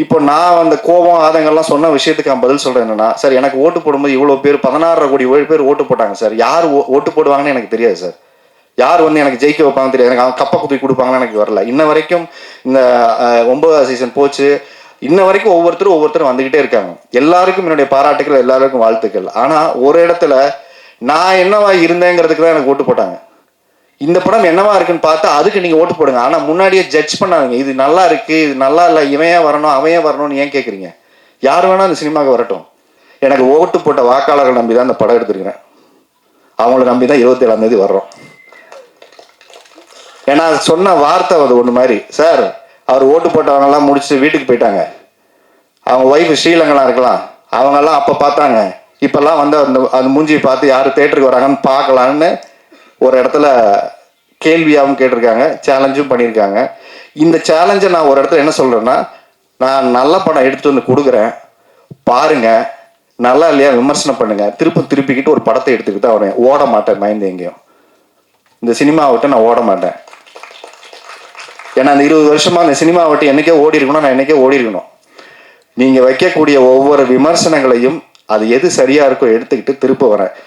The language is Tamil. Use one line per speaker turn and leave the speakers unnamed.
இப்போ நான் அந்த கோபம் ஆதங்கள்லாம் சொன்ன விஷயத்துக்கு நான் பதில் சொல்றேன் என்னன்னா, சார் எனக்கு ஓட்டு போடும்போது இவ்வளோ பேர் 16 கோடி பேர் ஓட்டு போட்டாங்க சார். யார் ஓட்டு போடுவாங்கன்னு எனக்கு தெரியாது சார். யார் வந்து எனக்கு ஜெயிக்க வைப்பாங்க தெரியாது. எனக்கு அவங்க கப்பை குத்தி கொடுப்பாங்கன்னு எனக்கு வரல. இன்ன வரைக்கும் இந்த 9வது சீசன் போச்சு. இன்ன வரைக்கும் ஒவ்வொருத்தரும் வந்துகிட்டே இருக்காங்க. எல்லாருக்கும் என்னுடைய பாராட்டுகள், எல்லாருக்கும் வாழ்த்துக்கள். ஆனா ஒரு இடத்துல நான் என்னவா இருந்தேங்கிறதுக்கு தான் எனக்கு ஓட்டு போட்டாங்க. இந்த படம் என்னவா இருக்குன்னு பார்த்தா அதுக்கு நீங்க ஓட்டு போடுங்க. ஆனா முன்னாடியே ஜட்ஜ் பண்ணாதீங்க. இது நல்லா இருக்கு, இது நல்லா இல்லை, இவன் ஏன் வரணும், அவன் ஏன் வரணும்னு ஏன் கேட்குறீங்க? யார் வேணா அந்த சினிமாவுக்கு வரட்டும். எனக்கு ஓட்டு போட்ட வாக்காளர்கள் நம்பி தான் இந்த படம் எடுத்திருக்கிறேன். அவங்கள நம்பி தான் 27ஆம் தேதி வர்றோம். ஏன்னா சொன்ன வார்த்தை அது ஒன்று மாதிரி, சார் அவர் ஓட்டு போட்டவங்கெல்லாம் முடிச்சுட்டு வீட்டுக்கு போயிட்டாங்க. அவங்க ஒய்ஃப் ஸ்ரீலங்கெல்லாம் இருக்கலாம், அவங்கெல்லாம் அப்போ பார்த்தாங்க. இப்பெல்லாம் வந்து அந்த மூஞ்சியை பார்த்து யார் தேட்டருக்கு வராங்கன்னு பார்க்கலான்னு ஒரு இடத்துல கேள்வியாகவும் கேட்டிருக்காங்க, சேலஞ்சும் பண்ணியிருக்காங்க. இந்த சேலஞ்சை நான் ஒரு இடத்துல என்ன சொல்றேன்னா, நான் நல்ல படம் எடுத்துட்டு வந்து கொடுக்குறேன், பாருங்க, நல்லா இல்லையா விமர்சனம் பண்ணுங்க, திருப்பிக்கிட்டு ஒரு படத்தை எடுத்துக்கிட்டு அவனை ஓட மாட்டேன். மைண்ட் எங்கேயும் இந்த சினிமாவை விட்டு நான் ஓட மாட்டேன். ஏன்னா அந்த 20 வருஷமா அந்த சினிமாவை விட்டு என்னைக்கே ஓடி இருக்கணும், நான் என்னைக்கே ஓடி இருக்கணும். நீங்க வைக்கக்கூடிய ஒவ்வொரு விமர்சனங்களையும் அது எது சரியா இருக்கோ எடுத்துக்கிட்டு திருப்ப வரேன்.